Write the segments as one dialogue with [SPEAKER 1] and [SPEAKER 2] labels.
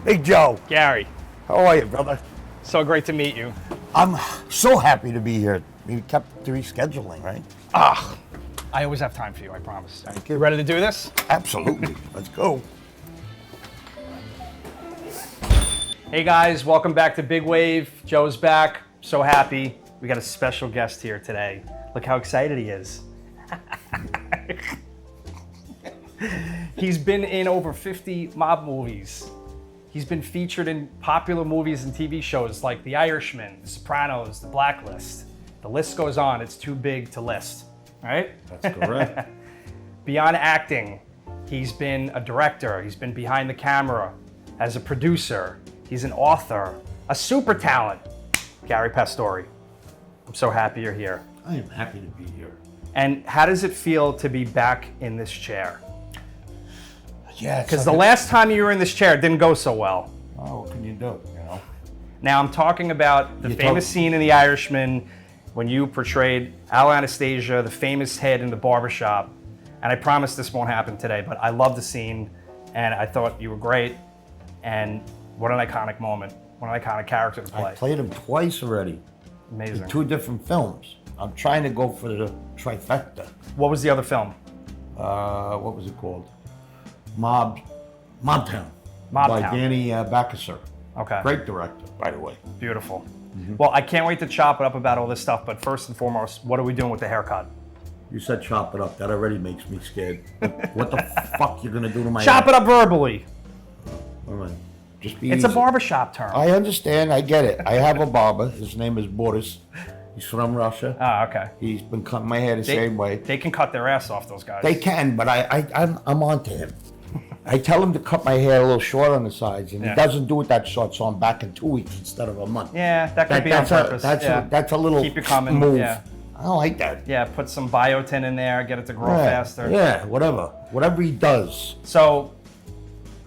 [SPEAKER 1] Big Joe,
[SPEAKER 2] Gary,
[SPEAKER 1] how are you, brother?
[SPEAKER 2] so great to meet you.
[SPEAKER 1] I'm so happy to be here. We kept the rescheduling, right?
[SPEAKER 2] I always have time for you, I promise.
[SPEAKER 1] Thank you.
[SPEAKER 2] You ready to do this?
[SPEAKER 1] Absolutely. Let's go.
[SPEAKER 2] Hey guys, welcome back to BigWave. Joe's back, so happy. We got a special guest here today. Look how excited he is. He's been in over 50 mob movies. He's been featured in popular movies and TV shows like The Irishman, The Sopranos, The Blacklist. The list goes on, it's too big to list, right?
[SPEAKER 1] That's correct.
[SPEAKER 2] Beyond acting, he's been a director, he's been behind the camera as a producer, he's an author, a super talent, Garry Pastore. I'm so happy you're here.
[SPEAKER 1] I am happy to be here.
[SPEAKER 2] And how does it feel to be back in this chair?
[SPEAKER 1] Yeah,
[SPEAKER 2] Because the last time you were in this chair it didn't go so well.
[SPEAKER 1] Oh, what can you do, you know?
[SPEAKER 2] Now I'm talking about the famous scene in The Irishman when you portrayed Al Anastasia, the famous head in the barbershop. And I promise this won't happen today, but I love the scene and I thought you were great. And what an iconic moment, what an iconic character to play.
[SPEAKER 1] I played him twice already.
[SPEAKER 2] Amazing.
[SPEAKER 1] In 2 different films. I'm trying to go for the trifecta.
[SPEAKER 2] What was the other film?
[SPEAKER 1] What was it called? Mobtown. By
[SPEAKER 2] Mobtown.
[SPEAKER 1] Danny Pastore.
[SPEAKER 2] Okay.
[SPEAKER 1] Great director, by the way.
[SPEAKER 2] Beautiful. Well, I can't wait to chop it up about all this stuff, but first and foremost, what are we doing with the haircut?
[SPEAKER 1] You said chop it up. That already makes me scared. What the fuck you gonna do to my
[SPEAKER 2] Chop
[SPEAKER 1] hair?
[SPEAKER 2] it up verbally.
[SPEAKER 1] All right. Just be
[SPEAKER 2] It's
[SPEAKER 1] easy.
[SPEAKER 2] a barbershop term.
[SPEAKER 1] I understand. I get it. I have a barber. His name is Boris. He's from Russia.
[SPEAKER 2] Ah, okay.
[SPEAKER 1] He's been cutting my hair the same way.
[SPEAKER 2] They can cut their ass off, those guys.
[SPEAKER 1] They can, but I'm on to him. I tell him to cut my hair a little short on the sides, and
[SPEAKER 2] Yeah.
[SPEAKER 1] he doesn't do it that short, so I'm back in 2 weeks instead of a month.
[SPEAKER 2] Yeah, that could be on purpose.
[SPEAKER 1] That's a little
[SPEAKER 2] Keep it coming,
[SPEAKER 1] move.
[SPEAKER 2] yeah.
[SPEAKER 1] I don't like that.
[SPEAKER 2] Yeah, put some biotin in there, get it to grow
[SPEAKER 1] Yeah,
[SPEAKER 2] faster.
[SPEAKER 1] Yeah, whatever he does.
[SPEAKER 2] So,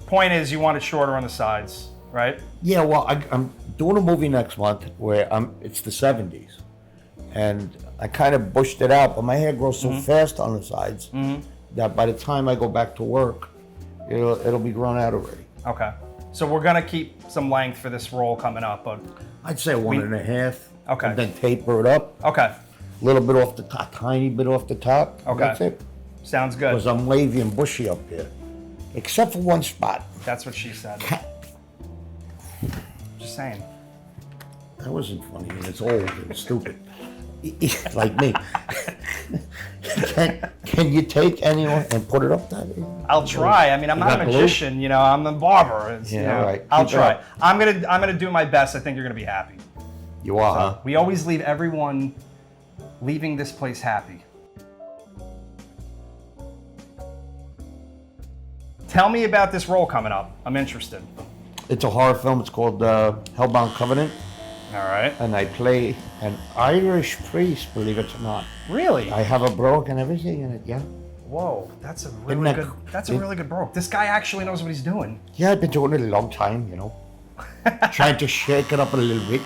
[SPEAKER 2] point is, you want it shorter on the sides, right?
[SPEAKER 1] Yeah, well, I'm doing a movie next month where it's the 70s, and I kind of bushed it out, but my hair grows so fast on the sides that by the time I go back to work, it'll be grown out already.
[SPEAKER 2] Okay. So we're gonna keep some length for this role coming up, but
[SPEAKER 1] I'd say 1.5.
[SPEAKER 2] Okay.
[SPEAKER 1] And then taper it up.
[SPEAKER 2] okay,
[SPEAKER 1] A little bit off the top, tiny bit off the top.
[SPEAKER 2] Okay.
[SPEAKER 1] That's it.
[SPEAKER 2] sounds good.
[SPEAKER 1] Because I'm wavy and bushy up here, except for one spot.
[SPEAKER 2] That's what she said. Just saying.
[SPEAKER 1] That wasn't funny, and it's old and stupid. Like me. Can you take anyone and put it up that way?
[SPEAKER 2] I'll try. I mean, I'm
[SPEAKER 1] You
[SPEAKER 2] not a
[SPEAKER 1] got glue?
[SPEAKER 2] magician, you know. I'm a barber. It's,
[SPEAKER 1] Yeah,
[SPEAKER 2] you know,
[SPEAKER 1] all right.
[SPEAKER 2] I'll
[SPEAKER 1] Keep it
[SPEAKER 2] try.
[SPEAKER 1] up.
[SPEAKER 2] I'm gonna do my best. I think you're gonna be happy.
[SPEAKER 1] You are, huh?
[SPEAKER 2] We always leave everyone leaving this place happy. Tell me about this role coming up. I'm interested.
[SPEAKER 1] It's a horror film. It's called Hellbound Covenant,
[SPEAKER 2] All right.
[SPEAKER 1] and I play an Irish priest, believe it or not.
[SPEAKER 2] Really?
[SPEAKER 1] I have a brogue and everything in it, yeah.
[SPEAKER 2] Whoa, that's a
[SPEAKER 1] Isn't
[SPEAKER 2] really
[SPEAKER 1] that
[SPEAKER 2] good.
[SPEAKER 1] cool?
[SPEAKER 2] That's a really good broke. This guy actually knows what he's doing.
[SPEAKER 1] Yeah, I've been doing it a long time, you know. Trying to shake it up a little bit.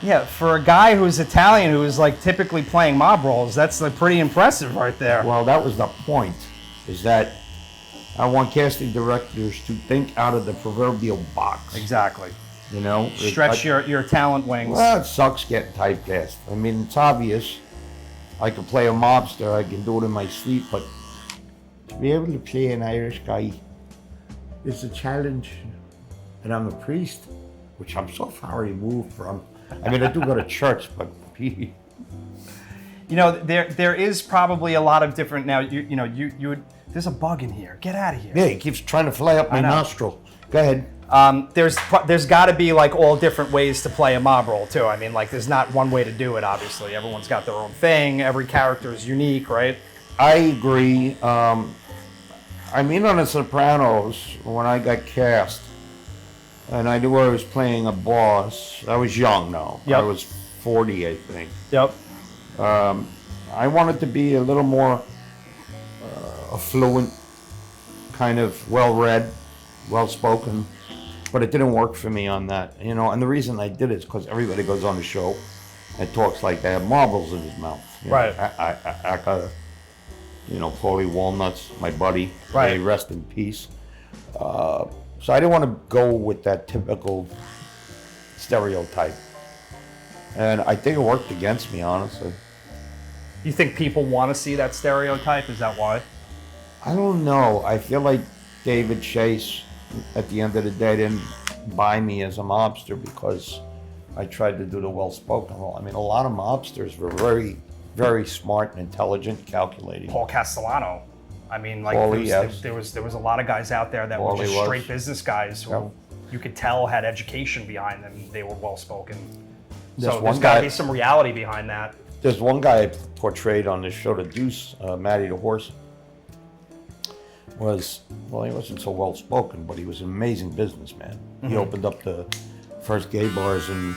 [SPEAKER 2] Yeah, for a guy who's Italian, who's like typically playing mob roles, that's like pretty impressive right there.
[SPEAKER 1] Well, that was the point, is that I want casting directors to think out of the proverbial box.
[SPEAKER 2] Exactly.
[SPEAKER 1] You know?
[SPEAKER 2] Stretch your talent wings.
[SPEAKER 1] Well, it sucks getting typecast. I mean, it's obvious. I can play a mobster, I can do it in my sleep, but to be able to play an Irish guy is a challenge. And I'm a priest, which I'm so far removed from. I mean, I do go to church, but
[SPEAKER 2] You know, there is probably a lot of different now. You would. There's a bug in here. Get out of here.
[SPEAKER 1] yeah, he keeps trying to fly up my
[SPEAKER 2] know.
[SPEAKER 1] nostril. Go ahead.
[SPEAKER 2] There's got to be like all different ways to play a mob role too. I mean, like there's not one way to do it. Obviously, everyone's got their own thing. Every character is unique, right?
[SPEAKER 1] I agree. I mean, on The Sopranos, when I got cast, and I knew I was playing a boss, I was young now.
[SPEAKER 2] Yep.
[SPEAKER 1] I was 40, I think.
[SPEAKER 2] Yep.
[SPEAKER 1] I wanted to be a little more affluent, kind of well-read, well-spoken, but it didn't work for me on that, you know. And the reason I did it is because everybody goes on the show and talks like they have marbles in his mouth. You know,
[SPEAKER 2] Right.
[SPEAKER 1] I got, you know, Paulie Walnuts, my buddy.
[SPEAKER 2] Right.
[SPEAKER 1] May he rest in peace. So I didn't want to go with that typical stereotype. And I think it worked against me, honestly.
[SPEAKER 2] You think people want to see that stereotype? Is that why?
[SPEAKER 1] I don't know. I feel like David Chase, at the end of the day, didn't buy me as a mobster because I tried to do the well-spoken role. I mean, a lot of mobsters were very, very smart and intelligent, calculating.
[SPEAKER 2] Paul Castellano. I mean, like
[SPEAKER 1] Paulie,
[SPEAKER 2] there was a lot of guys out there that were just straight business guys who you could tell had education behind them. They were well-spoken. So there's got to be some reality behind that.
[SPEAKER 1] There's one guy I portrayed on this show, the Deuce, Matty the Horse, he wasn't so well spoken, but he was an amazing businessman. He opened up the first gay bars in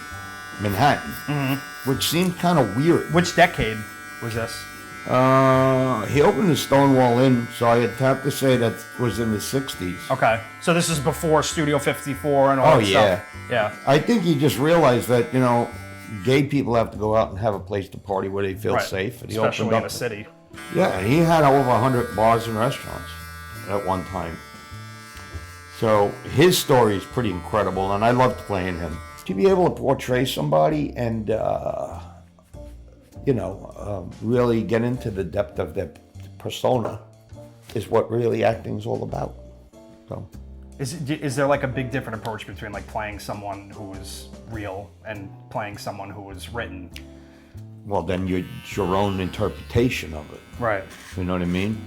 [SPEAKER 1] Manhattan, which seemed kind of weird.
[SPEAKER 2] Which decade was this?
[SPEAKER 1] He opened the Stonewall Inn, so I'd have to say that was in the 60s.
[SPEAKER 2] Okay, so this is before Studio 54 and all that stuff. Yeah.
[SPEAKER 1] I think he just realized that, gay people have to go out and have a place to party where they feel safe. And he
[SPEAKER 2] especially
[SPEAKER 1] opened up
[SPEAKER 2] in a city.
[SPEAKER 1] Yeah, and he had over 100 bars and restaurants at one time. So his story is pretty incredible, and I loved playing him. To be able to portray somebody and, really get into the depth of their persona is what really acting's all about. So.
[SPEAKER 2] Is there like a big different approach between like playing someone who is real and playing someone who is written?
[SPEAKER 1] Well, then it's your own interpretation of it.
[SPEAKER 2] Right.
[SPEAKER 1] You know what I mean?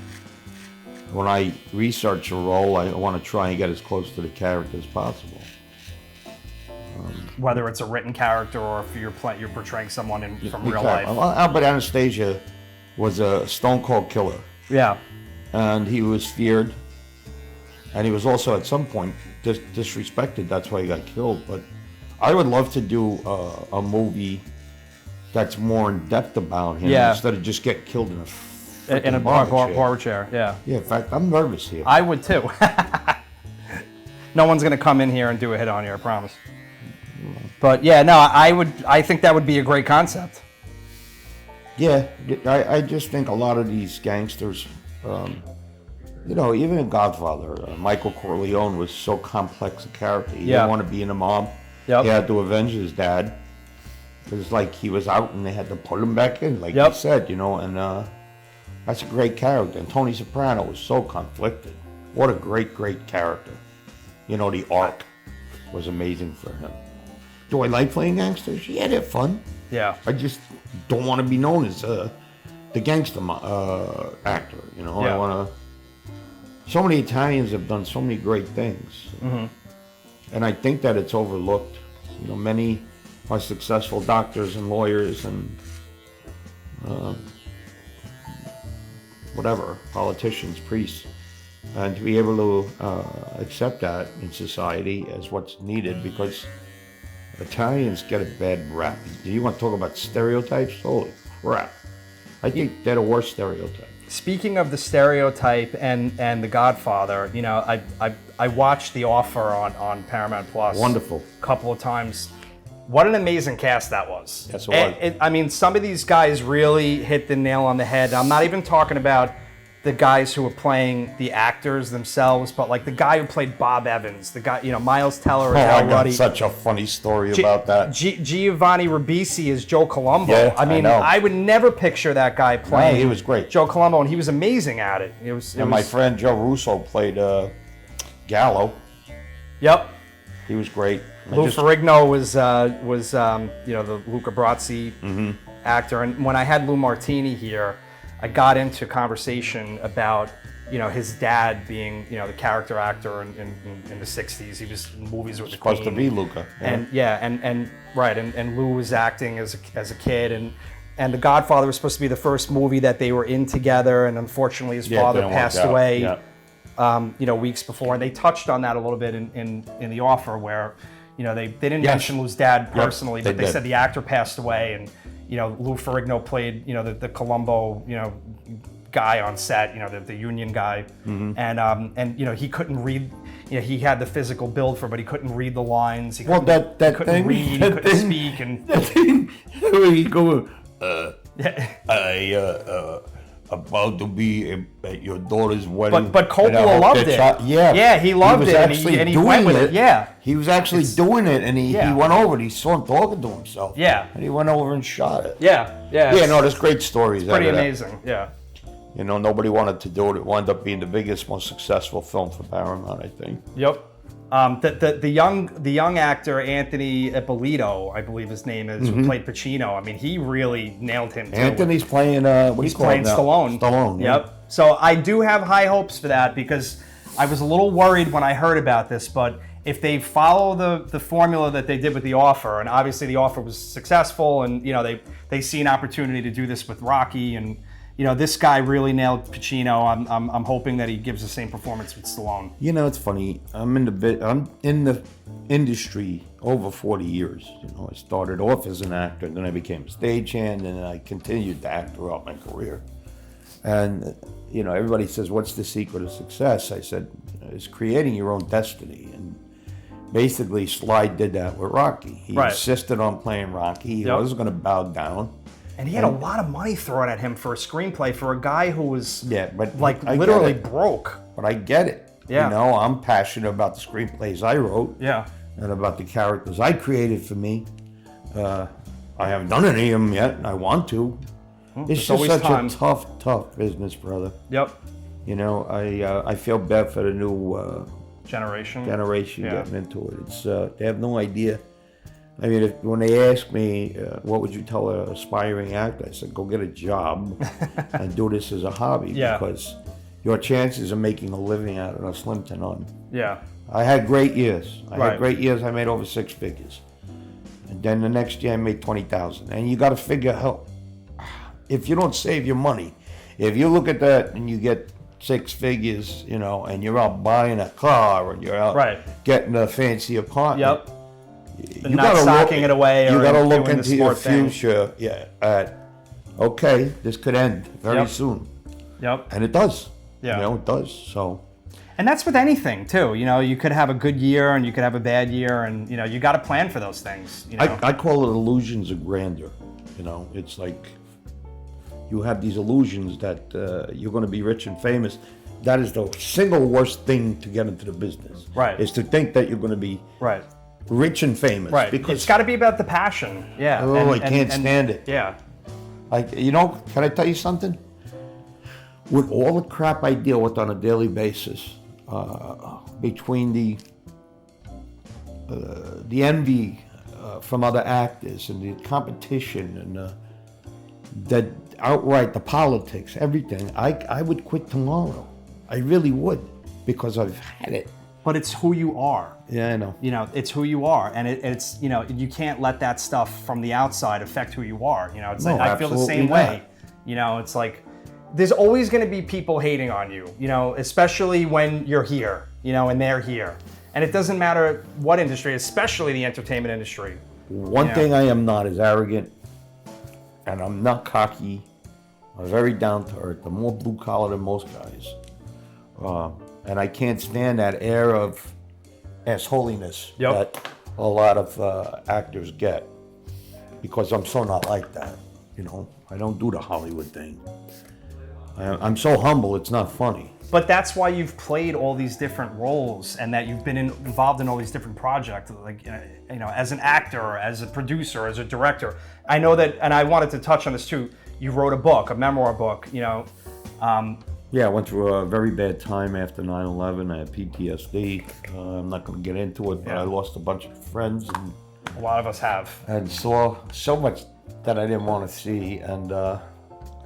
[SPEAKER 1] When I research a role, I want to try and get as close to the character as possible.
[SPEAKER 2] Whether it's a written character or if you're portraying someone from real life.
[SPEAKER 1] Well, Albert Anastasia was a stone cold killer.
[SPEAKER 2] Yeah.
[SPEAKER 1] And he was feared. And he was also at some point disrespected. That's why he got killed. But I would love to do a movie that's more in depth about him instead of just get killed in a
[SPEAKER 2] barber chair. Yeah.
[SPEAKER 1] Yeah. In fact, I'm nervous here.
[SPEAKER 2] I would too. No one's gonna come in here and do a hit on you, I promise. But yeah, no, I think that would be a great concept.
[SPEAKER 1] Yeah, I just think a lot of these gangsters. Even in Godfather, Michael Corleone was so complex a character. He didn't want to be in a mob.
[SPEAKER 2] Yep.
[SPEAKER 1] He had to avenge his dad. It was like he was out and they had to put him back in, like you said, and that's a great character. And Tony Soprano was so conflicted. What a great, great character. The arc was amazing for him. Do I like playing gangsters? Yeah, they're fun.
[SPEAKER 2] Yeah.
[SPEAKER 1] I just don't want to be known as the gangster actor, I want to... So many Italians have done so many great things. And I think that it's overlooked. Many are successful doctors and lawyers and politicians, priests. And to be able to accept that in society as what's needed, because Italians get a bad rap. Do you want to talk about stereotypes? Holy crap. I think they're the worst stereotype.
[SPEAKER 2] Speaking of the stereotype and The Godfather, I watched The Offer on Paramount Plus.
[SPEAKER 1] Wonderful.
[SPEAKER 2] A couple of times. What an amazing cast that was.
[SPEAKER 1] Yes, it was.
[SPEAKER 2] Some of these guys really hit the nail on the head. I'm not even talking about the guys who were playing the actors themselves, but like the guy who played Bob Evans, the guy, Miles Teller as Al Ruddy.
[SPEAKER 1] Such a funny story about that.
[SPEAKER 2] Giovanni Ribisi is Joe Colombo.
[SPEAKER 1] Yeah,
[SPEAKER 2] I
[SPEAKER 1] know.
[SPEAKER 2] I would never picture that guy playing.
[SPEAKER 1] No, he was great.
[SPEAKER 2] Joe Colombo, and he was amazing at it.
[SPEAKER 1] My friend Joe Russo played Gallo.
[SPEAKER 2] Yep.
[SPEAKER 1] He was great.
[SPEAKER 2] Lou Ferrigno was the Luca Brasi actor, and when I had Lou Martini here, I got into conversation about his dad being the character actor in the 60s. He was in movies with the Queen.
[SPEAKER 1] Supposed to be Luca.
[SPEAKER 2] Yeah. And Lou was acting as a kid, and The Godfather was supposed to be the first movie that they were in together, and unfortunately his father passed away weeks before, and they touched on that a little bit in The Offer, where they didn't mention Lou's dad personally, but they said the actor passed away, and Lou Ferrigno played the Colombo guy on set, the union guy, and he couldn't read. He had the physical build for it, but he couldn't read the lines. He couldn't read, he couldn't speak, and
[SPEAKER 1] that thing where he go, about to be at your daughter's wedding.
[SPEAKER 2] But Coppola loved it. Yeah, he loved it, and he went with it. Yeah.
[SPEAKER 1] He was actually doing it, and he went over and he saw him talking to himself.
[SPEAKER 2] Yeah.
[SPEAKER 1] And he went over and shot it.
[SPEAKER 2] Yeah.
[SPEAKER 1] Yeah, no, there's great stories.
[SPEAKER 2] Pretty amazing, yeah.
[SPEAKER 1] You know, nobody wanted to do it. It wound up being the biggest, most successful film for Paramount, I think.
[SPEAKER 2] Yep. The young actor Anthony Ippolito, I believe his name is, who played Pacino. I mean, he really nailed him too.
[SPEAKER 1] Anthony's playing he's
[SPEAKER 2] playing Stallone.
[SPEAKER 1] Stallone.
[SPEAKER 2] Yep.
[SPEAKER 1] Yeah.
[SPEAKER 2] So I do have high hopes for that because I was a little worried when I heard about this, but if they follow the formula that they did with The Offer, and obviously The Offer was successful, and you know they see an opportunity to do this with Rocky, and you know this guy really nailed Pacino. I'm hoping that he gives the same performance with Stallone.
[SPEAKER 1] You know, it's funny. I'm in the industry over 40 years. You know, I started off as an actor, then I became a stagehand, and I continued to act throughout my career. And you know, everybody says, "What's the secret of success?" I said, "It's creating your own destiny." And basically, Sly did that with Rocky. He insisted on playing Rocky. He wasn't going to bow down.
[SPEAKER 2] And he had a lot of money thrown at him for a screenplay for a guy who was
[SPEAKER 1] but
[SPEAKER 2] literally broke.
[SPEAKER 1] But I get it.
[SPEAKER 2] Yeah.
[SPEAKER 1] You know, I'm passionate about the screenplays I wrote.
[SPEAKER 2] Yeah.
[SPEAKER 1] And about the characters I created for me. I haven't done any of them yet, and I want to. It's just such a tough business, brother.
[SPEAKER 2] Yep.
[SPEAKER 1] You know, I feel bad for the new
[SPEAKER 2] generation
[SPEAKER 1] getting into it. It's they have no idea. I mean, when they ask me, what would you tell an aspiring actor? I said, go get a job and do this as a hobby because your chances of making a living out of it are slim to none.
[SPEAKER 2] Yeah.
[SPEAKER 1] I had great years. I made over 6 figures. And then the next year I made 20,000. And you got to figure out, if you don't save your money, if you look at that and you get 6 figures, you know, and you're out buying a car and you're out getting a fancy apartment.
[SPEAKER 2] Yep. You got to stocking it away.
[SPEAKER 1] You got to look into your future. Okay, this could end very soon.
[SPEAKER 2] Yep.
[SPEAKER 1] And it does.
[SPEAKER 2] Yeah.
[SPEAKER 1] You know, it does. So.
[SPEAKER 2] And that's with anything too. You know, you could have a good year and you could have a bad year, and you know, you got to plan for those things. You know?
[SPEAKER 1] I call it illusions of grandeur. You know, it's like you have these illusions that you're going to be rich and famous. That is the single worst thing to get into the business.
[SPEAKER 2] Right.
[SPEAKER 1] Is to think that you're going to be rich and famous.
[SPEAKER 2] Right.
[SPEAKER 1] Because
[SPEAKER 2] it's got to be about the passion. Yeah.
[SPEAKER 1] Oh, I can't stand it.
[SPEAKER 2] Yeah.
[SPEAKER 1] Like, you know, can I tell you something? With all the crap I deal with on a daily basis, between the envy from other actors and the competition and the politics, everything, I would quit tomorrow. I really would, because I've had it.
[SPEAKER 2] But it's who you are.
[SPEAKER 1] Yeah, I know.
[SPEAKER 2] You know, it's who you are, and it's, you know, you can't let that stuff from the outside affect who you are. You know, it's like I feel the same way. You know, it's like there's always going to be people hating on you. You know, especially when you're here. You know, and they're here, and it doesn't matter what industry, especially the entertainment industry.
[SPEAKER 1] One thing I am not is arrogant, and I'm not cocky. I'm very down to earth. I'm more blue collar than most guys. And I can't stand that air of assholiness that a lot of actors get, because I'm so not like that. You know, I don't do the Hollywood thing. I'm so humble, it's not funny.
[SPEAKER 2] But that's why you've played all these different roles, and that you've been involved in all these different projects, like, you know, as an actor, as a producer, as a director. I know that, and I wanted to touch on this too. You wrote a book, a memoir book, you know.
[SPEAKER 1] Yeah, I went through a very bad time after 9/11. I had PTSD. I'm not going to get into it, but I lost a bunch of friends. And
[SPEAKER 2] a lot of us have.
[SPEAKER 1] And saw so much that I didn't want to see. And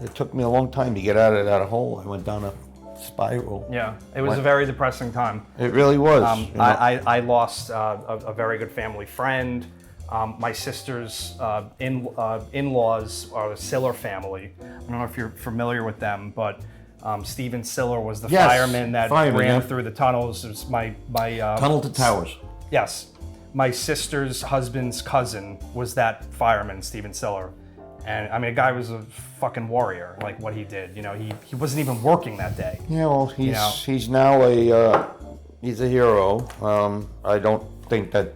[SPEAKER 1] it took me a long time to get out of that hole. I went down a spiral.
[SPEAKER 2] Yeah, it was a very depressing time.
[SPEAKER 1] It really was.
[SPEAKER 2] I lost a very good family friend. My sister's in-laws are the Siller family. I don't know if you're familiar with them, but Stephen Siller was the fireman that ran through the tunnels. It was my
[SPEAKER 1] Tunnel to Towers.
[SPEAKER 2] Yes. My sister's husband's cousin was that fireman, Stephen Siller. And I mean, a guy was a fucking warrior, like what he did. You know, he wasn't even working that day.
[SPEAKER 1] Yeah, well, he's now he's a hero. I don't think that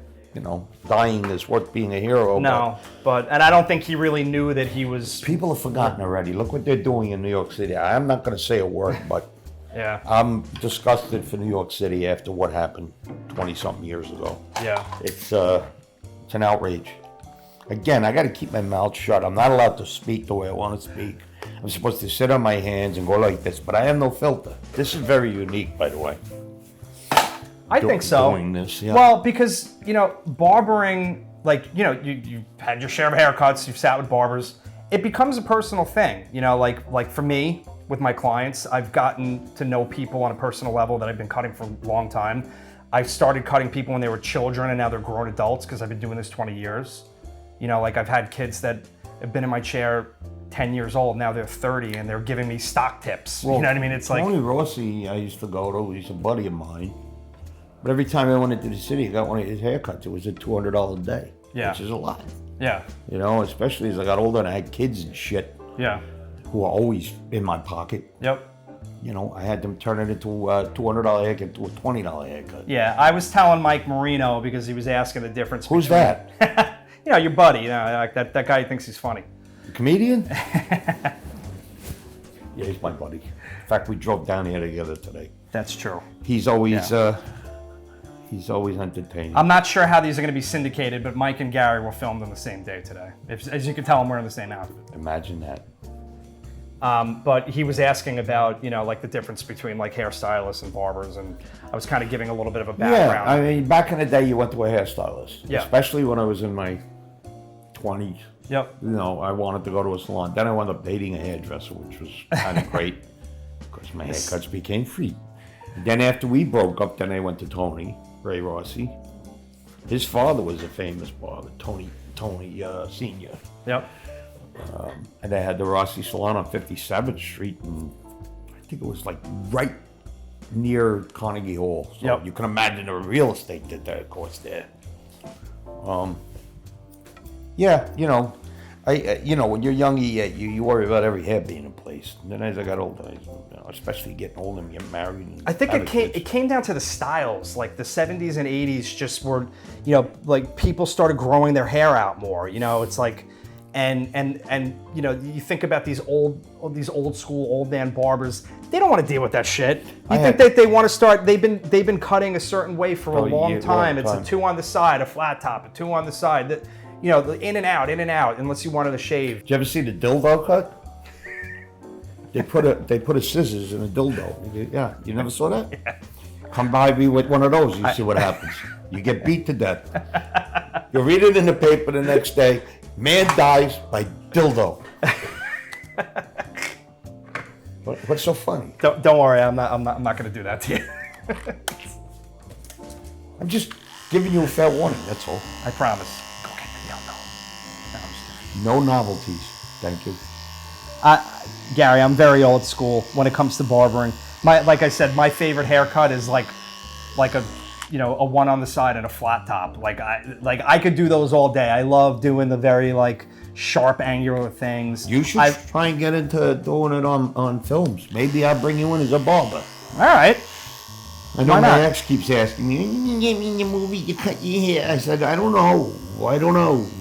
[SPEAKER 1] dying is worth being a hero.
[SPEAKER 2] No, and I don't think he really knew that he was.
[SPEAKER 1] People have forgotten already. Look what they're doing in New York City. I'm not going to say a word, but
[SPEAKER 2] Yeah.
[SPEAKER 1] I'm disgusted for New York City after what happened 20-something years ago.
[SPEAKER 2] Yeah.
[SPEAKER 1] It's an outrage. Again, I got to keep my mouth shut. I'm not allowed to speak the way I want to speak. I'm supposed to sit on my hands and go like this, but I have no filter. This is very unique, by the way.
[SPEAKER 2] I think so.
[SPEAKER 1] Doing this, yeah.
[SPEAKER 2] Well, because, barbering, you've had your share of haircuts, you've sat with barbers. It becomes a personal thing. Like for me, with my clients, I've gotten to know people on a personal level that I've been cutting for a long time. I started cutting people when they were children, and now they're grown adults because I've been doing this 20 years. I've had kids that have been in my chair 10 years old, now they're 30, and they're giving me stock tips. Well, you know what I mean? It's like...
[SPEAKER 1] Tony Rossi, I used to go to, he's a buddy of mine. But every time I went into the city, I got one of his haircuts. It was a $200 a day, which is a lot.
[SPEAKER 2] Yeah.
[SPEAKER 1] Especially as I got older and I had kids and shit.
[SPEAKER 2] Yeah.
[SPEAKER 1] Who are always in my pocket.
[SPEAKER 2] Yep.
[SPEAKER 1] I had them turn it into a $200 haircut to a $20 haircut.
[SPEAKER 2] Yeah, I was telling Mike Marino because he was asking the difference.
[SPEAKER 1] Who's that?
[SPEAKER 2] Your buddy. That guy thinks he's funny.
[SPEAKER 1] The comedian? Yeah, he's my buddy. In fact, we drove down here together today.
[SPEAKER 2] That's true.
[SPEAKER 1] He's always entertaining.
[SPEAKER 2] I'm not sure how these are going to be syndicated, but Mike and Gary were filmed on the same day today. As you can tell, I'm wearing the same outfit.
[SPEAKER 1] Imagine that.
[SPEAKER 2] But he was asking about, the difference between hairstylists and barbers, and I was kind of giving a little bit of a background.
[SPEAKER 1] Yeah, I mean, back in the day, you went to a hairstylist.
[SPEAKER 2] Yeah.
[SPEAKER 1] Especially when I was in my 20s.
[SPEAKER 2] Yep.
[SPEAKER 1] I wanted to go to a salon. Then I wound up dating a hairdresser, which was kind of great because my haircuts became free. And then after we broke up, then I went to Tony Ray Rossi. His father was a famous barber, Tony Senior.
[SPEAKER 2] Yep.
[SPEAKER 1] And they had the Rossi Salon on 57th Street, and I think it was right near Carnegie Hall. So you can imagine the real estate that of course there. When you're young, you worry about every hair being in place. And then as I got older, especially getting older and getting married. And
[SPEAKER 2] I think it came down to the styles. Like the 70s and 80s just were, people started growing their hair out more. It's like, and you think about these old school old man barbers. They don't want to deal with that shit. They want to start. They've been cutting a certain way for a long time. It's a 2 on the side, a flat top, a 2 on the side. That in and out, unless you wanted to shave.
[SPEAKER 1] Did you ever see the dildo cut? They put a scissors in a dildo. Yeah, you never saw that?
[SPEAKER 2] Yeah.
[SPEAKER 1] Come by me with one of those, you see what happens. You get beat to death. You read it in the paper the next day. Man dies by dildo. What's so funny?
[SPEAKER 2] Don't worry, I'm not going to do that to you.
[SPEAKER 1] I'm just giving you a fair warning. That's all.
[SPEAKER 2] I promise. Go get the dildo. No, I'm just kidding.
[SPEAKER 1] No novelties. Thank you.
[SPEAKER 2] Gary, I'm very old school when it comes to barbering. Like I said, my favorite haircut is like a 1 on the side and a flat top. I could do those all day. I love doing the very sharp angular things.
[SPEAKER 1] You should try and get into doing it on films. Maybe I'll bring you in as a barber.
[SPEAKER 2] All right.
[SPEAKER 1] I know my ex keeps asking me, in the movie you cut your hair. I said, I don't know.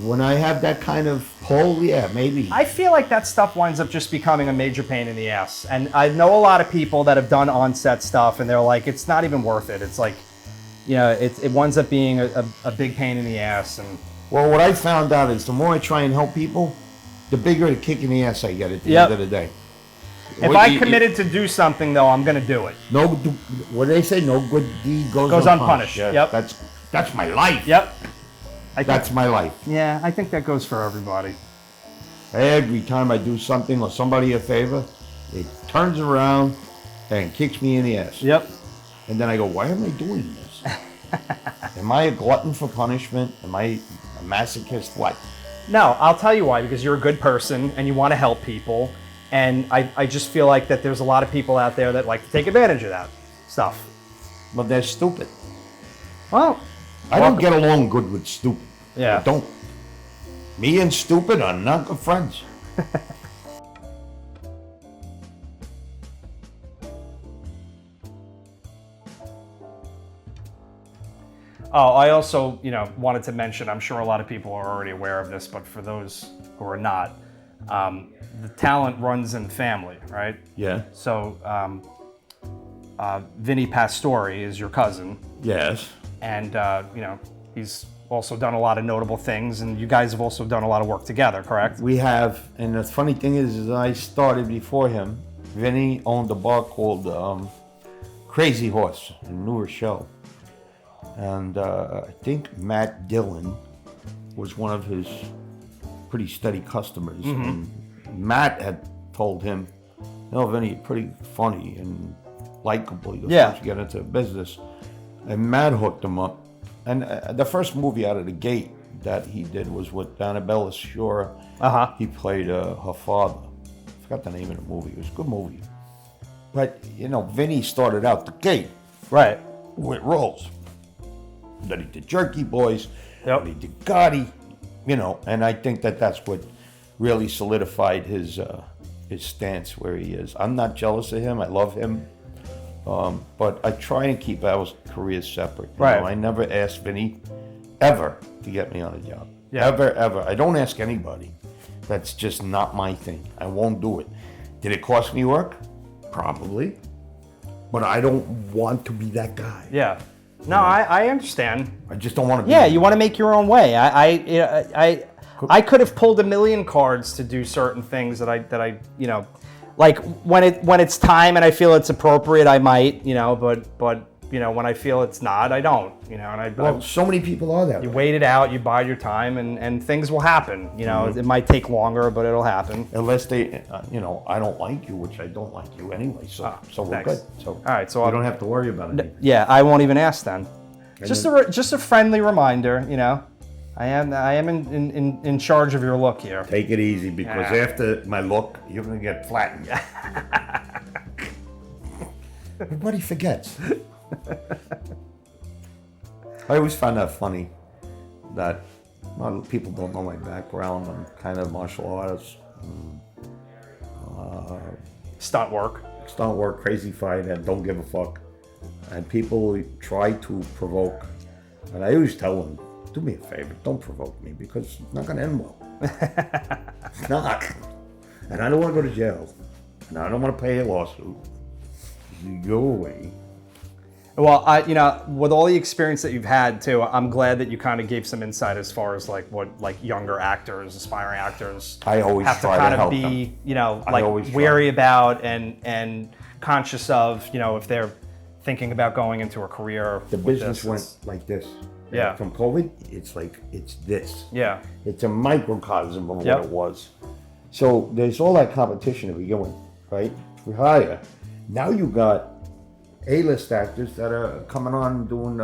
[SPEAKER 1] When I have that kind of pull, yeah, maybe.
[SPEAKER 2] I feel like that stuff winds up just becoming a major pain in the ass. And I know a lot of people that have done on-set stuff, and they're like, it's not even worth it. It's like, it winds up being a big pain in the ass. And
[SPEAKER 1] well, what I found out is the more I try and help people, the bigger the kick in the ass I get at the end of the day.
[SPEAKER 2] If I committed to do something, though, I'm going to do it.
[SPEAKER 1] What do they say? No good deed goes
[SPEAKER 2] unpunished.
[SPEAKER 1] Yeah,
[SPEAKER 2] yep.
[SPEAKER 1] That's my life.
[SPEAKER 2] Yep.
[SPEAKER 1] That's my life.
[SPEAKER 2] Yeah, I think that goes for everybody.
[SPEAKER 1] Every time I do something or somebody a favor, it turns around and kicks me in the ass.
[SPEAKER 2] Yep.
[SPEAKER 1] And then I go, why am I doing this? Am I a glutton for punishment? Am I a masochist? What?
[SPEAKER 2] No, I'll tell you why. Because you're a good person and you want to help people. And I just feel like that there's a lot of people out there that like to take advantage of that stuff.
[SPEAKER 1] But they're stupid.
[SPEAKER 2] Well,
[SPEAKER 1] I don't get along good with stupid.
[SPEAKER 2] Yeah.
[SPEAKER 1] I don't. Me and stupid are not good friends.
[SPEAKER 2] Oh, I also, wanted to mention, I'm sure a lot of people are already aware of this, but for those who are not, the talent runs in the family, right?
[SPEAKER 1] Yeah.
[SPEAKER 2] So, Vinny Pastore is your cousin,
[SPEAKER 1] Yes.
[SPEAKER 2] and, he's also done a lot of notable things, and you guys have also done a lot of work together, correct?
[SPEAKER 1] We have, and the funny thing is I started before him. Vinny owned a bar called Crazy Horse in New Rochelle. And I think Matt Dillon was one of his pretty steady customers. And Matt had told him, Vinny, you're pretty funny and likable. You'll first get into business. And Matt hooked him up. And the first movie out of the gate that he did was with Annabella Shore. He played her father. I forgot the name of the movie. It was a good movie. But, Vinny started out the gate.
[SPEAKER 2] Right.
[SPEAKER 1] With roles. Then he did Jerky Boys.
[SPEAKER 2] Yep.
[SPEAKER 1] Then he did Gotti. And I think that's what really solidified his stance where he is. I'm not jealous of him. I love him. But I try and keep our careers separate.
[SPEAKER 2] Right.
[SPEAKER 1] I never asked Vinny ever to get me on a job.
[SPEAKER 2] Yeah.
[SPEAKER 1] Ever. I don't ask anybody. That's just not my thing. I won't do it. Did it cost me work? Probably. But I don't want to be that guy.
[SPEAKER 2] Yeah. No, I understand.
[SPEAKER 1] I just don't want to be.
[SPEAKER 2] Yeah, you want to make your own way. I could have pulled a million cards to do certain things that I like when it's time and I feel it's appropriate, I might, but when I feel it's not, I don't, and
[SPEAKER 1] so many people are that
[SPEAKER 2] you
[SPEAKER 1] way.
[SPEAKER 2] wait it out, you bide your time, and things will happen. It might take longer, but it'll happen.
[SPEAKER 1] Unless they, I don't like you, which I don't like you anyway. So we're
[SPEAKER 2] thanks.
[SPEAKER 1] good. So
[SPEAKER 2] All right, so
[SPEAKER 1] we don't have to worry about it.
[SPEAKER 2] Yeah, I won't even ask then. Just a friendly reminder, I am in charge of your look here.
[SPEAKER 1] Take it easy because after my look, you're gonna get flattened. Everybody forgets. I always find that funny that a lot of people don't know my background. I'm kind of martial arts,
[SPEAKER 2] Stunt work,
[SPEAKER 1] crazy fight, and don't give a fuck. And people try to provoke, and I always tell them, do me a favor, don't provoke me because it's not going to end well. It's not. And I don't want to go to jail. And I don't want to pay a lawsuit. You go away.
[SPEAKER 2] Well, with all the experience that you've had too, I'm glad that you kind of gave some insight as far as what younger actors, aspiring actors,
[SPEAKER 1] I always
[SPEAKER 2] have to
[SPEAKER 1] try
[SPEAKER 2] kind
[SPEAKER 1] to
[SPEAKER 2] of
[SPEAKER 1] help
[SPEAKER 2] be,
[SPEAKER 1] them.
[SPEAKER 2] wary about and conscious of, if they're thinking about going into a career.
[SPEAKER 1] The business went like this.
[SPEAKER 2] Yeah.
[SPEAKER 1] From COVID, it's this.
[SPEAKER 2] Yeah.
[SPEAKER 1] It's a microcosm of what it was. So there's all that competition to begin with, right? We hire. Now you got A-list actors that are coming on doing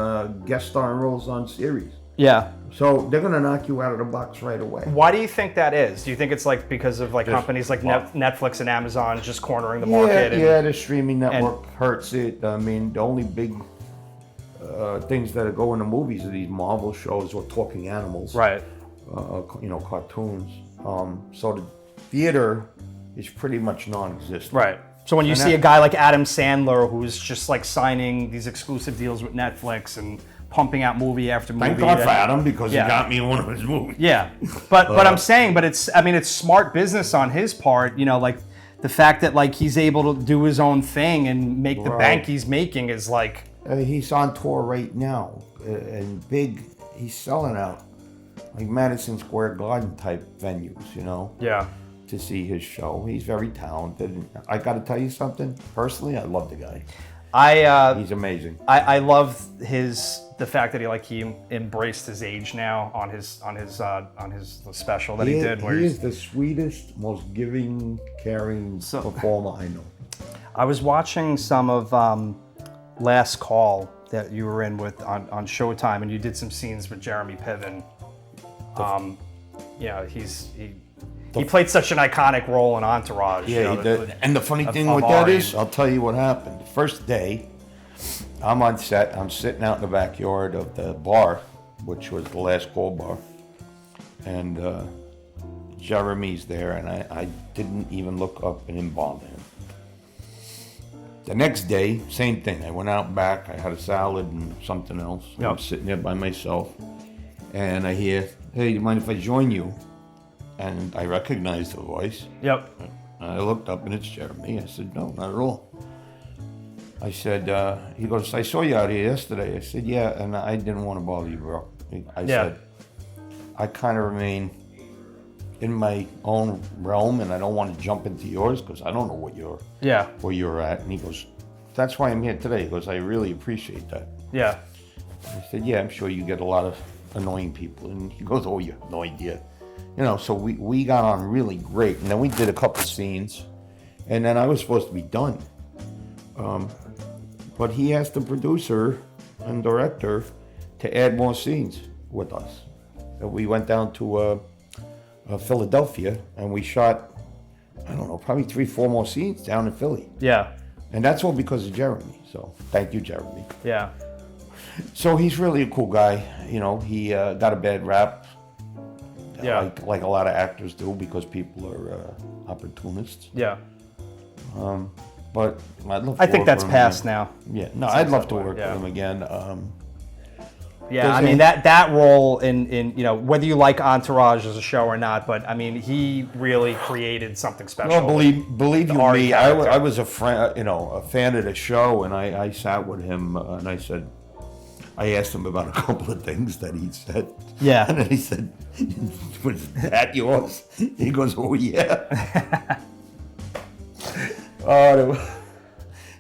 [SPEAKER 1] guest starring roles on series.
[SPEAKER 2] Yeah.
[SPEAKER 1] So they're going to knock you out of the box right away.
[SPEAKER 2] Why do you think that is? Do you think it's because of companies like Netflix and Amazon just cornering the market?
[SPEAKER 1] Yeah, the streaming network hurts it. I mean, the only big things that go in the movies are these Marvel shows or talking animals.
[SPEAKER 2] Right.
[SPEAKER 1] Cartoons. So the theater is pretty much non-existent.
[SPEAKER 2] Right. So when you see a guy like Adam Sandler who's just signing these exclusive deals with Netflix and pumping out movie after movie.
[SPEAKER 1] Thank God for Adam because he got me in one of his movies.
[SPEAKER 2] Yeah. But I'm saying, it's smart business on his part, the fact that he's able to do his own thing and make the bank he's making is
[SPEAKER 1] he's on tour right now and big. He's selling out Madison Square Garden type venues,
[SPEAKER 2] Yeah.
[SPEAKER 1] to see his show. He's very talented. I got to tell you something. Personally, I love the guy. He's amazing.
[SPEAKER 2] I love the fact that he embraced his age now on his special that he did. Where
[SPEAKER 1] he is the sweetest, most giving, caring performer I know.
[SPEAKER 2] I was watching some of Last Call that you were in with on Showtime, and you did some scenes with Jeremy Piven. He played such an iconic role in Entourage.
[SPEAKER 1] Yeah, he did. And the funny thing with that is, I'll tell you what happened. The first day, I'm on set. I'm sitting out in the backyard of the bar, which was the Last Call bar. And Jeremy's there, and I didn't even look up and didn't bother him. The next day, same thing. I went out back. I had a salad and something else.
[SPEAKER 2] Yep.
[SPEAKER 1] I'm sitting there by myself, and I hear, "Hey, you mind if I join you?" And I recognized the voice.
[SPEAKER 2] Yep.
[SPEAKER 1] I looked up, and it's Jeremy. I said, "No, not at all." I said, he goes, "I saw you out here yesterday." I said, "Yeah," and I didn't want to bother you, bro. I said, "I kind of remain in my own realm, and I don't want to jump into yours because I don't know where you're at." And he goes, "That's why I'm here today." He goes, "I really appreciate that."
[SPEAKER 2] Yeah.
[SPEAKER 1] I said, "Yeah, I'm sure you get a lot of annoying people." And he goes, "Oh, you have no idea." So we got on really great. And then we did a couple scenes, and then I was supposed to be done. But he asked the producer and director to add more scenes with us. And we went down to Philadelphia, and we shot, I don't know, probably 3-4 more scenes down in Philly.
[SPEAKER 2] Yeah.
[SPEAKER 1] And that's all because of Jeremy. So thank you, Jeremy.
[SPEAKER 2] Yeah.
[SPEAKER 1] So he's really a cool guy. He got a bad rap.
[SPEAKER 2] Yeah.
[SPEAKER 1] Like a lot of actors do, because people are opportunists.
[SPEAKER 2] Yeah.
[SPEAKER 1] But I'd love to
[SPEAKER 2] I think
[SPEAKER 1] work
[SPEAKER 2] that's
[SPEAKER 1] with him
[SPEAKER 2] past
[SPEAKER 1] again.
[SPEAKER 2] now.
[SPEAKER 1] Yeah. No, I'd love to work
[SPEAKER 2] Yeah.
[SPEAKER 1] with him again.
[SPEAKER 2] Yeah, I mean that role in whether you like Entourage as a show or not, but I mean he really created something special.
[SPEAKER 1] No, believe you
[SPEAKER 2] Ari
[SPEAKER 1] me,
[SPEAKER 2] character.
[SPEAKER 1] I was a fan of the show, and I sat with him and I asked him about a couple of things that he said.
[SPEAKER 2] Yeah.
[SPEAKER 1] And then he said, "Was that yours?" He goes, "Oh yeah."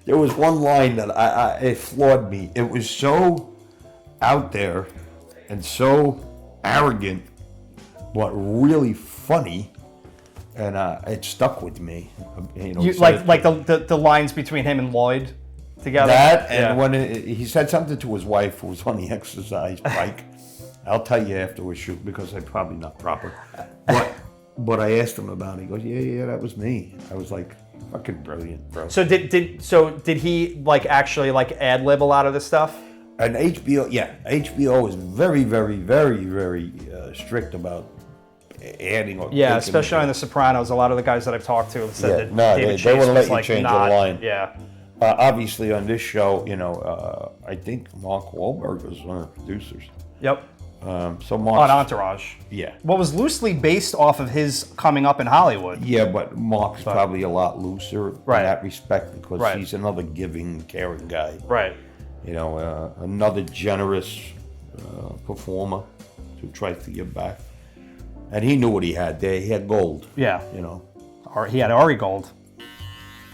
[SPEAKER 1] There was one line that it floored me. It was so out there and so arrogant, but really funny, and it stuck with me.
[SPEAKER 2] Like the lines between him and Lloyd together.
[SPEAKER 1] That, and when he said something to his wife who was on the exercise bike. I'll tell you after we shoot, because I'm probably not proper. But I asked him about it. He goes, yeah, that was me. I was like, fucking brilliant, bro.
[SPEAKER 2] So did he actually ad lib a lot of this stuff?
[SPEAKER 1] And HBO is very, very, very, very strict about adding or
[SPEAKER 2] Yeah,
[SPEAKER 1] taking
[SPEAKER 2] especially on The Sopranos. A lot of the guys that I've talked to have said that David
[SPEAKER 1] they
[SPEAKER 2] Chase
[SPEAKER 1] wouldn't
[SPEAKER 2] was
[SPEAKER 1] let you change
[SPEAKER 2] not,
[SPEAKER 1] a line.
[SPEAKER 2] Yeah.
[SPEAKER 1] Obviously, on this show, I think Mark Wahlberg was one of the producers.
[SPEAKER 2] Yep.
[SPEAKER 1] So Mark
[SPEAKER 2] On Entourage.
[SPEAKER 1] Yeah.
[SPEAKER 2] What was loosely based off of his coming up in Hollywood.
[SPEAKER 1] Yeah, but Mark's probably a lot looser in that respect, because
[SPEAKER 2] Right.
[SPEAKER 1] he's another giving, caring guy.
[SPEAKER 2] Right.
[SPEAKER 1] Another generous performer who tries to give back. And he knew what he had there. He had gold.
[SPEAKER 2] Yeah.
[SPEAKER 1] Or
[SPEAKER 2] he had Ari Gold.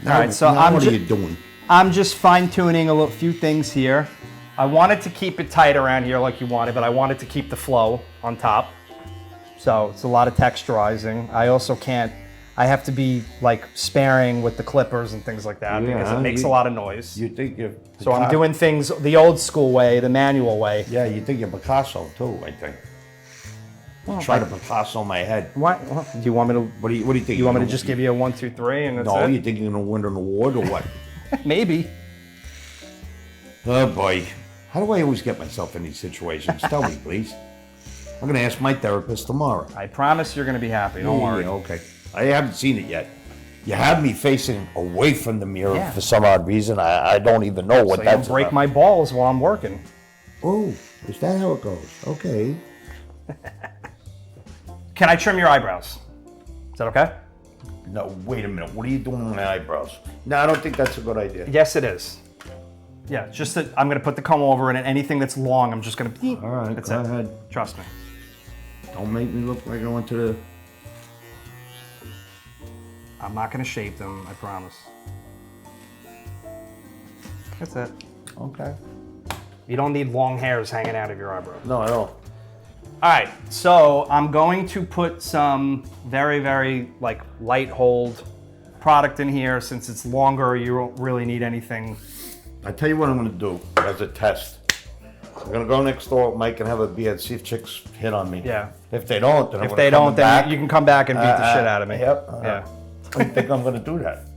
[SPEAKER 1] Now,
[SPEAKER 2] All right, so
[SPEAKER 1] what are you doing?
[SPEAKER 2] I'm just fine-tuning a few things here. I wanted to keep it tight around here like you wanted, but I wanted to keep the flow on top. So it's a lot of texturizing. I also I have to be sparing with the clippers and things like that, because it makes a lot of noise.
[SPEAKER 1] You think you're...
[SPEAKER 2] So I'm doing things the old school way, the manual way.
[SPEAKER 1] Yeah, you think you're Picasso too, I think. Try to Picasso my head.
[SPEAKER 2] What? Do you want me to...
[SPEAKER 1] What do you think?
[SPEAKER 2] You want me to just give you a 1, 2, 3 and that's
[SPEAKER 1] No,
[SPEAKER 2] it?
[SPEAKER 1] you think you're going to win an award or what?
[SPEAKER 2] Maybe.
[SPEAKER 1] Oh boy. How do I always get myself in these situations? Tell me, please. I'm going to ask my therapist tomorrow.
[SPEAKER 2] I promise you're going to be happy. Don't worry.
[SPEAKER 1] Yeah, okay. I haven't seen it yet. You have me facing away from the mirror
[SPEAKER 2] Yeah.
[SPEAKER 1] for some odd reason. I don't even know what
[SPEAKER 2] So you
[SPEAKER 1] that's
[SPEAKER 2] don't break
[SPEAKER 1] about.
[SPEAKER 2] my balls while I'm working.
[SPEAKER 1] Oh, is that how it goes? Okay.
[SPEAKER 2] Can I trim your eyebrows? Is that okay?
[SPEAKER 1] No, wait a minute. What are you doing with my eyebrows? No, I don't think that's a good idea.
[SPEAKER 2] Yes, it is. Yeah, just that I'm gonna put the comb over it, and anything that's long, I'm just gonna.
[SPEAKER 1] All right,
[SPEAKER 2] that's
[SPEAKER 1] go
[SPEAKER 2] it.
[SPEAKER 1] ahead.
[SPEAKER 2] Trust me.
[SPEAKER 1] Don't make me look like I went to the...
[SPEAKER 2] I'm not gonna shape them. I promise. That's it.
[SPEAKER 1] Okay.
[SPEAKER 2] You don't need long hairs hanging out of your eyebrow.
[SPEAKER 1] No, at all.
[SPEAKER 2] All right, so I'm going to put some very, very light hold product in here. Since it's longer, you don't really need anything.
[SPEAKER 1] I tell you what I'm going to do as a test. I'm going to go next door with Mike and have a beer and see if chicks hit on me.
[SPEAKER 2] Yeah.
[SPEAKER 1] If they don't, then
[SPEAKER 2] If they don't, then you can come back and beat the shit out of me.
[SPEAKER 1] Yep.
[SPEAKER 2] Yeah.
[SPEAKER 1] I think I'm going to do that.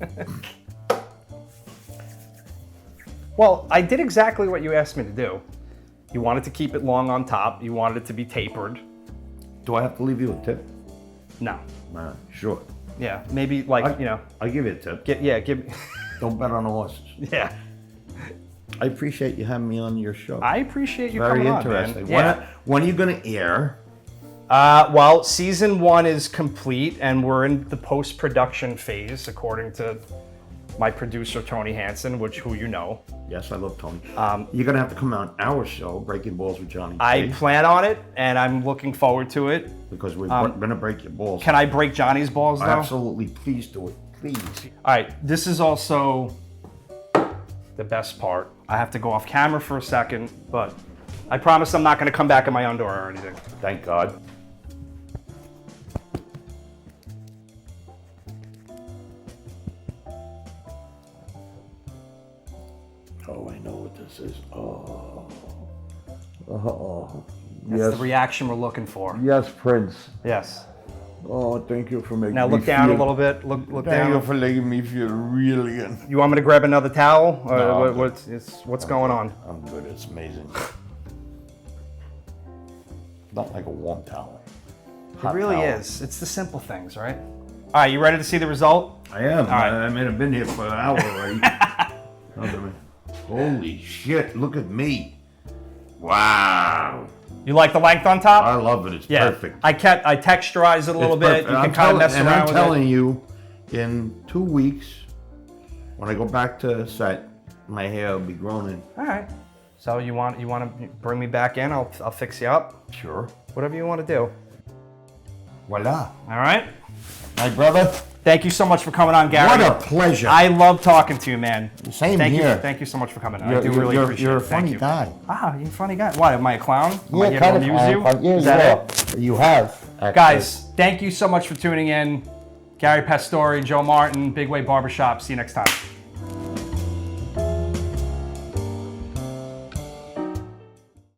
[SPEAKER 2] Well, I did exactly what you asked me to do. You wanted to keep it long on top. You wanted it to be tapered.
[SPEAKER 1] Do I have to leave you a tip?
[SPEAKER 2] No.
[SPEAKER 1] Sure.
[SPEAKER 2] Yeah, maybe
[SPEAKER 1] I'll give you a tip.
[SPEAKER 2] give.
[SPEAKER 1] Don't bet on the horses.
[SPEAKER 2] Yeah.
[SPEAKER 1] I appreciate you having me on your show.
[SPEAKER 2] I appreciate you
[SPEAKER 1] Very
[SPEAKER 2] coming
[SPEAKER 1] interesting.
[SPEAKER 2] on, man. Yeah.
[SPEAKER 1] When are you going to air?
[SPEAKER 2] Well, season 1 is complete, and we're in the post-production phase, according to my producer, Tony Hansen, who you know.
[SPEAKER 1] Yes, I love Tony. You're going to have to come on our show, Breaking Balls with Johnny
[SPEAKER 2] I
[SPEAKER 1] T,
[SPEAKER 2] plan on it, and I'm looking forward to it.
[SPEAKER 1] because we're going to break your balls.
[SPEAKER 2] Can I break Johnny's balls, though?
[SPEAKER 1] Absolutely. Please do it. Please.
[SPEAKER 2] All right, this is also the best part. I have to go off camera for a second, but I promise I'm not going to come back in my underwear or anything.
[SPEAKER 1] Thank God. Oh, I know what this is. Oh.
[SPEAKER 2] That's the reaction we're looking for.
[SPEAKER 1] Yes, Prince.
[SPEAKER 2] Yes.
[SPEAKER 1] Oh, thank you for making
[SPEAKER 2] Now
[SPEAKER 1] me
[SPEAKER 2] look down
[SPEAKER 1] feel,
[SPEAKER 2] a little bit. Look
[SPEAKER 1] Thank you
[SPEAKER 2] down.
[SPEAKER 1] for making me feel real again.
[SPEAKER 2] You want me to grab another towel? Or
[SPEAKER 1] No, I'm good.
[SPEAKER 2] what's going on?
[SPEAKER 1] I'm good. It's amazing. Not like a warm towel.
[SPEAKER 2] It really is. It's the simple things, right? All right, you ready to see the result?
[SPEAKER 1] I am.
[SPEAKER 2] All right.
[SPEAKER 1] I mean, I've been here for an hour already. Holy shit, look at me. Wow.
[SPEAKER 2] You like the length on top?
[SPEAKER 1] I love it. It's
[SPEAKER 2] Yeah.
[SPEAKER 1] perfect.
[SPEAKER 2] I texturize it a little
[SPEAKER 1] It's
[SPEAKER 2] bit.
[SPEAKER 1] perfect.
[SPEAKER 2] You can
[SPEAKER 1] I'm
[SPEAKER 2] kind of
[SPEAKER 1] telling-
[SPEAKER 2] mess
[SPEAKER 1] and
[SPEAKER 2] around
[SPEAKER 1] I'm
[SPEAKER 2] with
[SPEAKER 1] telling
[SPEAKER 2] it.
[SPEAKER 1] you, in 2 weeks, when I go back to set, my hair will be grown in.
[SPEAKER 2] All right. So you want to bring me back in? I'll fix you up.
[SPEAKER 1] Sure.
[SPEAKER 2] Whatever you want to do.
[SPEAKER 1] Voila.
[SPEAKER 2] All right.
[SPEAKER 1] My brother,
[SPEAKER 2] Thank you so much for coming on, Gary.
[SPEAKER 1] what a pleasure.
[SPEAKER 2] I love talking to you, man.
[SPEAKER 1] Same
[SPEAKER 2] Thank
[SPEAKER 1] here.
[SPEAKER 2] You, thank you so much for coming on. I do really appreciate
[SPEAKER 1] You're
[SPEAKER 2] it.
[SPEAKER 1] a
[SPEAKER 2] Thank
[SPEAKER 1] funny
[SPEAKER 2] you.
[SPEAKER 1] guy.
[SPEAKER 2] Ah, you're a funny guy. What, am I a clown? Am I here to
[SPEAKER 1] kind
[SPEAKER 2] amuse you?
[SPEAKER 1] Yeah,
[SPEAKER 2] Is that
[SPEAKER 1] you
[SPEAKER 2] it?
[SPEAKER 1] are. You have. Actually.
[SPEAKER 2] Guys, thank you so much for tuning in. Gary Pastore, Joe Martin, BigWave Barbershop. See you next time.